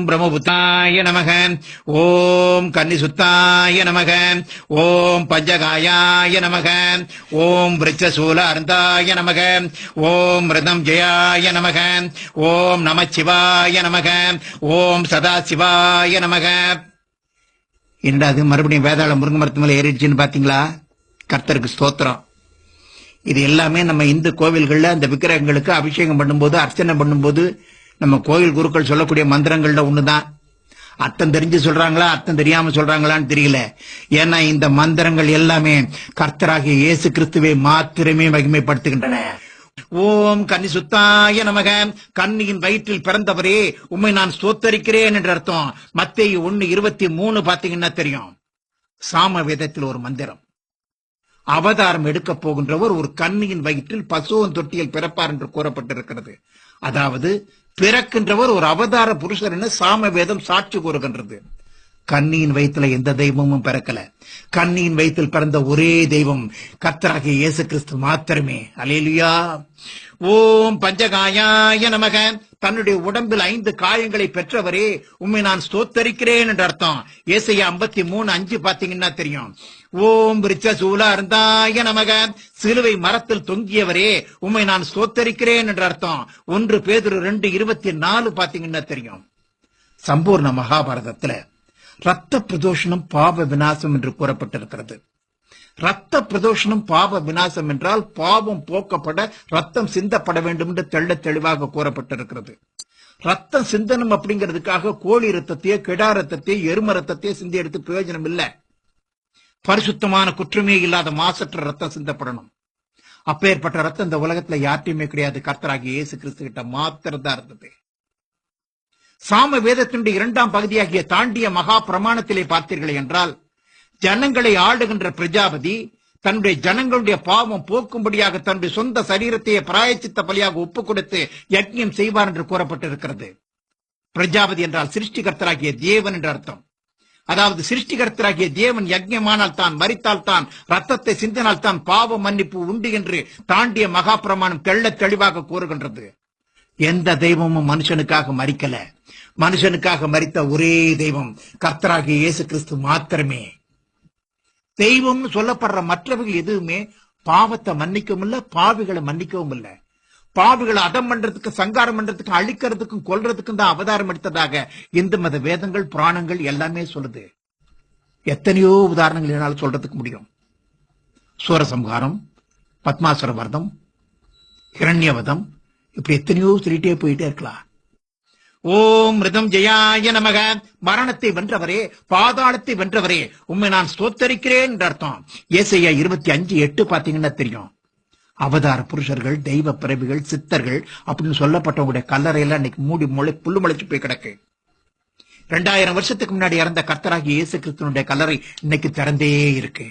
பிரம்மபுத்தாய நமக. ஓம் கன்னிசுத்தாய நமக. ஓம் பஞ்சகாயாய நமக. ஓம் விருட்சசூல அருந்தாய நமக. ஓம் மிருதம் ஜெயாய நமக. ஓம் நமச்சிவாய நமக. ஓம் சதாசிவாய நமக. என்னது மறுபடியும் வேதாள முருங்கை மரத்து மேல ஏறிடுச்சுன்னு பாத்தீங்களா? கர்த்தருக்கு ஸ்தோத்திரம். இது எல்லாமே நம்ம இந்து கோவில்கள்ல அந்த விக்கிரகங்களுக்கு அபிஷேகம் பண்ணும்போது, அர்ச்சனை பண்ணும்போது நம்ம கோவில் குருக்கள் சொல்லக்கூடிய மந்திரங்கள்ல ஒண்ணுதான். அர்த்தம் தெரிஞ்சு சொல்றாங்களா அர்த்தம் தெரியாம சொல்றாங்களான்னு தெரியல. ஏன்னா இந்த மந்திரங்கள் எல்லாமே கர்த்தராகிய இயேசு கிறிஸ்துவை மாத்திரமே மகிமைப்படுத்துகின்றன. ஓம் கன்னி சுத்தாய நமக. கன்னியின் வயிற்றில் பிறந்தவரே உம்மை நான் ஸ்தோத்தரிக்கிறேன் என்ற அர்த்தம். மத்தேயு 1:23 பாத்தீங்கன்னா தெரியும். சாம வேதத்தில் ஒரு மந்திரம். அவதாரம் எடுக்க போகின்றவர் ஒரு கன்னியின் வயிற்றில் பசுவன் தொட்டியில் பிறப்பார் என்று கூறப்பட்டிருக்கிறது. அதாவது பிறக்கின்றவர் ஒரு அவதார புருஷர் என சாம வேதம் சாட்சி கூறுகின்றது. கன்னியின் வயிற்றுல எந்த தெய்வமும் பிறக்கல. கன்னியின் வயிற்றில் பிறந்த ஒரே தெய்வம் கர்த்தராகிய இயேசு கிறிஸ்து மாத்திரமே. அல்லேலூயா. ஓம் பஞ்சகாயாய நமக. தன்னுடைய உடம்பில் 5 காயங்களை பெற்றவரே உம்மை நான் ஸ்தோத்தரிக்கிறேன் என்ற அர்த்தம். ஏசாயா 53:5 பாத்தீங்கன்னா தெரியும். ஓம் விருட்சசூல அருந்தாய நமக. சிலுவை மரத்தில் தொங்கியவரே உம்மை நான் ஸ்தோத்தரிக்கிறேன் என்ற அர்த்தம். 1 பேதுரு 2:24 பாத்தீங்கன்னா தெரியும். சம்பூர்ண மகாபாரதத்துல ரத்த பிரதோஷனம் பாவ விநாசம் என்று கூறப்பட்டிருக்கிறது. ரத்த பிரதோஷனம் பாவ விநாசம் என்றால் பாவம் போக்கப்பட ரத்தம் சிந்தப்பட வேண்டும் என்று தெள்ள தெளிவாக கூறப்பட்டிருக்கிறது. ரத்தம் சிந்தனம் அப்படிங்கிறதுக்காக கோழி ரத்தத்தையோ கிடா ரத்தத்தையோ எரும ரத்தத்தையோ சிந்தி எடுத்து பிரயோஜனம் இல்லை. பரிசுத்தமான குற்றமே இல்லாத மாசற்ற ரத்தம் சிந்தப்படணும். அப்பேற்பட்ட ரத்தம் இந்த உலகத்துல யார்ட்டையுமே கிடையாது. கர்த்தராகிய இயேசு கிறிஸ்து கிட்ட மாத்திரம்தான் இருந்தது. சாம வேதத்தினுடைய 2ஆம் பகுதியாகிய தாண்டிய மகா பிரமாணத்திலே பார்த்தீர்கள் என்றால், ஜனங்களை ஆளுகின்ற பிரஜாபதி தன்னுடைய ஜனங்களுடைய பாவம் போக்கும்படியாக தன்னுடைய சொந்த சரீரத்தையே பிராயச்சித்த பலியாக ஒப்புக் கொடுத்து யஜ்ஞம் செய்வார் என்று கூறப்பட்டிருக்கிறது. பிரஜாபதி என்றால் சிருஷ்டிகர்த்தராகிய தேவன் என்ற அர்த்தம். அதாவது சிருஷ்டிகர்த்தராகிய தேவன் யஜ்ஞமானால் தான், மரித்தால் தான், ரத்தத்தை சிந்தினால் தான் பாவ மன்னிப்பு உண்டு என்று தாண்டிய மகா பிரமாணம் தெள்ள தெளிவாக கூறுகின்றது. எந்த தெய்வமும் மனுஷனுக்காக மரிக்கல. மனுஷனுக்காக மரித்த ஒரே தெய்வம் கர்த்தராகிய இயேசு கிறிஸ்து மாத்திரமே. தெய்வம்னு சொல்லப்படுற மற்றவர்கள் எதுவுமே பாவத்தை மன்னிக்கவும் இல்ல, பாவிகளை மன்னிக்கவும் இல்ல. பாவிகளை அதம் பண்றதுக்கு, சங்காரம் பண்றதுக்கு, அழிக்கிறதுக்கும் கொல்றதுக்கும் தான் அவதாரம் எடுத்ததாக இந்து மத வேதங்கள் புராணங்கள் எல்லாமே சொல்லுது. எத்தனையோ உதாரணங்கள் என்னால் சொல்றதுக்கு முடியும். சூரசம்ஹாரம், பத்மாசுர வர்தம், ஹிரண்யவதம், இப்படி எத்தனையோ சொல்லிட்டே போயிட்டே இருக்கலாம். ஓம் மிருதம் ஜெயாய நமக. மரணத்தை வென்றவரே, பாதாளத்தை வென்றவரே உம்மை நான் ஸ்தோத்தரிக்கிறேன் என்ற அர்த்தம். ஏசாயா 25:8 பாத்தீங்கன்னா தெரியும். அவதார புருஷர்கள், தெய்வ பிறவிகள், சித்தர்கள் அப்படின்னு சொல்லப்பட்டவங்களுடைய கல்லறையெல்லாம் இன்னைக்கு மூடி புல்லு முளைச்சு போய் கிடக்கு. 2000 வருஷத்துக்கு முன்னாடி இறந்த கர்த்தராகிய இயேசு கிறிஸ்துவனுடைய கல்லறை இன்னைக்கு திறந்தே இருக்கு.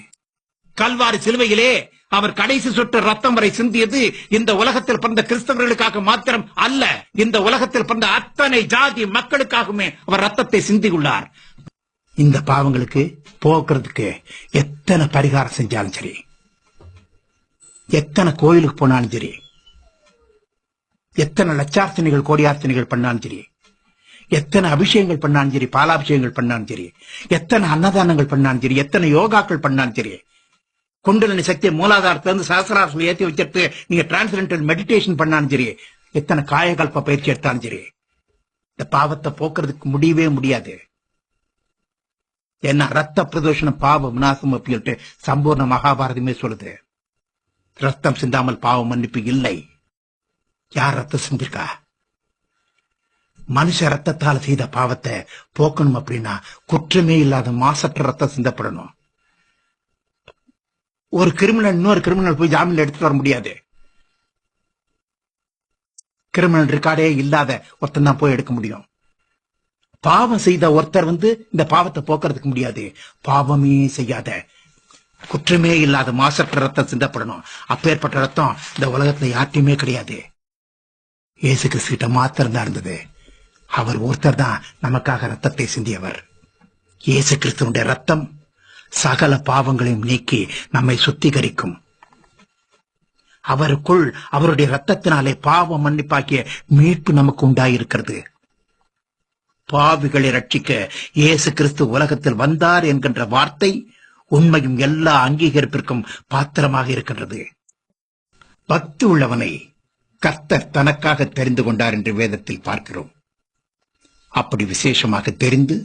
கல்வாரி சிலுவையிலே அவர் கடைசி சொட்டு ரத்தம் வரை சிந்தியது இந்த உலகத்தில் பிறந்த கிறிஸ்தவர்களுக்காக மாத்திரம் அல்ல, இந்த உலகத்தில் பிறந்த அத்தனை ஜாதி மக்களுக்காகவுமே அவர் ரத்தத்தை சிந்தியுள்ளார். இந்த பாவங்களுக்கு போக்குறதுக்கு எத்தனை பரிகாரம் செஞ்சாலும் சரி, எத்தனை கோயிலுக்கு போனாலும் சரி, எத்தனை லட்சார்ச்சனைகள் கோடியார்ச்சனைகள் பண்ணாலும் சரி, எத்தனை அபிஷேகங்கள் பண்ணாலும் சரி, பாலாபிஷேகங்கள் பண்ணாலும் சரி, எத்தனை அன்னதானங்கள் பண்ணாலும் சரி, எத்தனை யோகாக்கள் பண்ணாலும் சரி, குண்டலினி சக்தியை மூலாதாரத்திலிருந்து சஹஸ்ராரத்துல ஏற்றி வச்சிட்டு நீங்க டிரான்ஸ்டென்டல் மெடிடேஷன் பண்ணாலும் சரி, எத்தனை காயகல்ப பயிற்சி எடுத்தாலும் சரி, இந்த பாவத்தை போக்குறதுக்கு முடியவே முடியாது. ஏன்னா ரத்த பிரதோஷனம் பாவ விநாசம் அப்படின்ட்டு சம்பூர்ண மகாபாரதமே சொல்லுது. ரத்தம் சிந்தாமல் பாவ மன்னிப்பு இல்லை. யார் ரத்தம் சிந்திருக்கா? மனுஷ ரத்தத்தால் செய்த பாவத்தை போக்கணும் அப்படின்னா குற்றமே இல்லாத மாசற்ற ரத்தம் சிந்தப்படணும். ஒரு கிரிமினல் இன்னொரு கிரிமினல் போய் ஜாமீன்ல எடுத்துட்டு வர முடியாது. கிரிமினல் ரெக்கார்டே இல்லாத ஒருத்தன் தான் போய் எடுக்க முடியும். பாவம் செய்த ஒருத்தர் இந்த பாவத்தை போக்குறதுக்கு முடியாது. பாவமே செய்யாத, குற்றமே இல்லாத மாசற்ற ரத்தம் சிந்தப்படணும். அப்பேற்பட்ட ரத்தம் இந்த உலகத்துல யார்ட்டையுமே கிடையாது. இயேசு கிறிஸ்து மாத்திரம் தான் இருந்தது. அவர் ஒருத்தர் தான் நமக்காக ரத்தத்தை சிந்தியவர். இயேசு கிறிஸ்துவனுடைய ரத்தம் சகல பாவங்களையும் நீக்கி நம்மை சுத்திகரிக்கும். அவருக்குள் அவருடைய ரத்தத்தினாலே பாவ மன்னிப்பாக்கிய மீட்பு நமக்கு உண்டாயிருக்கிறது. பாவிகளை ரட்சிக்க இயேசு கிறிஸ்து உலகத்தில் வந்தார் என்கின்ற வார்த்தை உண்மையும் எல்லா அங்கீகரிப்பிற்கும் பாத்திரமாக இருக்கின்றது. பக்தி உள்ளவனை கர்த்தர் தனக்காக தெரிந்து கொண்டார் என்று வேதத்தில் பார்க்கிறோம். அப்படி விசேஷமாக தெரிந்து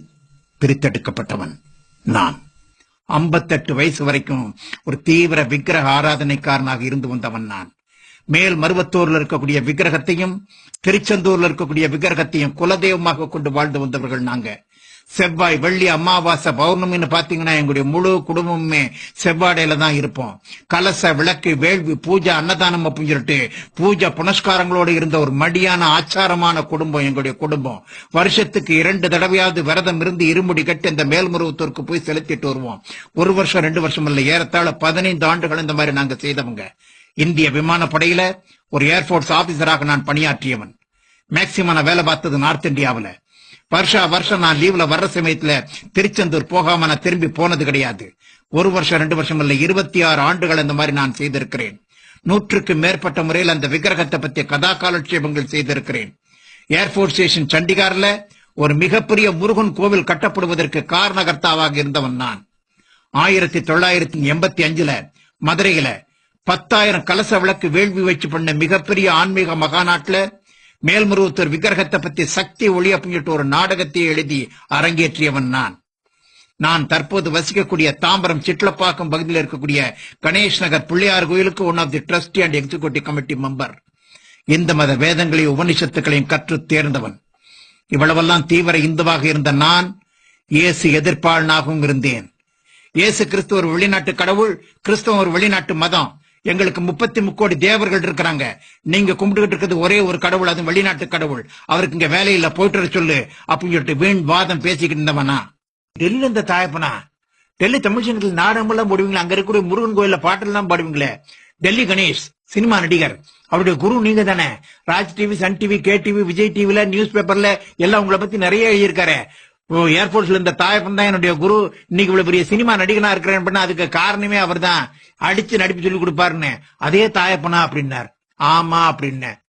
பிரித்தெடுக்கப்பட்டவன் நான். 58 வயசு வரைக்கும் ஒரு தீவிர விக்கிரக ஆராதனைக்காரனாக இருந்து வந்தவன் நான். மேல் மருவத்தூர்ல இருக்கக்கூடிய விக்கிரகத்தையும் திருச்செந்தூர்ல இருக்கக்கூடிய விக்கிரகத்தையும் குலதெய்வமாக கொண்டு வாழ்ந்து வந்தவர்கள் நாங்க. செவ்வாய், வெள்ளி, அமாவாசை, பௌர்ணமின்னு பாத்தீங்கன்னா எங்களுடைய முழு குடும்பமுமே செவ்வாடையில தான் இருப்போம். கலச, விளக்கு, வேள்வி, பூஜை, அன்னதானம் அப்படின்னு சொல்லிட்டு பூஜை புனஸ்காரங்களோடு இருந்த ஒரு மடியான ஆச்சாரமான குடும்பம் எங்களுடைய குடும்பம். வருஷத்துக்கு 2 தடவையாவது விரதம் இருந்து இருமுடி கட்டி இந்த மேல்மருவத்தூருக்கு போய் செலுத்திட்டு வருவோம். 1 வருஷம் 2 வருஷம் இல்ல, ஏறத்தாழ 15 ஆண்டுகள் இந்த மாதிரி நாங்க செய்தவங்க. இந்திய விமானப்படையில ஒரு ஏர்போர்ஸ் ஆபீசராக நான் பணியாற்றியவன். மேக்சிமம் நான் வேலை பார்த்தது நார்த் இந்தியாவில். வருஷம் நான் லீவ்ல வர்ற சமயத்துல திருச்செந்தூர் போகாம நான் திரும்பி போனது கிடையாது. 1 வருஷம் 2 வருஷம் இல்ல, 26 ஆண்டுகள் இந்த மாதிரி நான் செய்திருக்கிறேன். 100க்கு மேற்பட்ட முறையில் அந்த விக்கிரகத்தை பற்றிய கதா காலட்சேபங்கள் செய்திருக்கிறேன். ஏர்போர்ட் ஸ்டேஷன் சண்டிகார்ல ஒரு மிகப்பெரிய முருகன் கோவில் கட்டப்படுவதற்கு காரணகர்த்தாவாக இருந்தவன் நான். 1985ல மதுரையில 10,000 கலச விளக்கு வேள்வி வச்சு பண்ண மிகப்பெரிய ஆன்மீக மகாநாட்டுல மேல்மருவத்தூர் விக்கிரகத்தை பத்தி சக்தி ஒளி அப்படின்ட்டு ஒரு நாடகத்தை எழுதி அரங்கேற்றியவன் நான். நான் தற்போது வசிக்கக்கூடிய தாம்பரம் சிட்லப்பாக்கம் பகுதியில் இருக்கக்கூடிய கணேஷ் நகர் பிள்ளையார் கோயிலுக்கு one of the trustee and executive committee member. Hindu மத வேதங்களையும் உபனிஷத்துக்களையும் கற்று தேர்ந்தவன். இவ்வளவெல்லாம் தீவிர இந்துவாக இருந்த நான் இயேசு எதிர்ப்பாளனாகவும் இருந்தேன். இயேசு கிறிஸ்து ஒரு வெளிநாட்டு கடவுள், கிறிஸ்தவம் ஒரு வெளிநாட்டு மதம். எங்களுக்கு 33 கோடி தேவர்கள் இருக்கிறாங்க. நீங்க கும்பிட்டுக்கிட்டு இருக்கிறது ஒரே ஒரு கடவுள், அது வெளிநாட்டு கடவுள். அவருக்கு இங்க வேலையில போயிட்டு சொல்லு அப்படின்னு சொல்லிட்டு வீண் வாதம் பேசிக்கிட்டு இருந்தவனா. டெல்லியில இந்த தாயப்பனா, டெல்லி தமிழ் சின்னத்தில் நாடகமெல்லாம் போடுவீங்களா? அங்க இருக்கக்கூடிய முருகன் கோயில பாட்டெல்லாம் பாடுவீங்களே. டெல்லி கணேஷ் சினிமா நடிகர், அவருடைய குரு நீங்க தானே. Raj TV, Sun TV, K TV, Vijay டிவில, நியூஸ் பேப்பர்ல எல்லாம் உங்களை பத்தி நிறைய எழுதியிருக்காரு. ஏர்போர்ட்ஸ்ல இந்த தாயப்பன் தான் என்னுடைய குரு, இன்னைக்கு இவ்வளவு பெரிய சினிமா நடிகனா இருக்கிறேன், அதுக்கு காரணமே அவர் தான். அடிச்சு நடிப்பு சொல்லி கொடுப்பாருன்னு. அதே தாயப்பனா அப்படின்னார். ஆமா அப்படின்ன.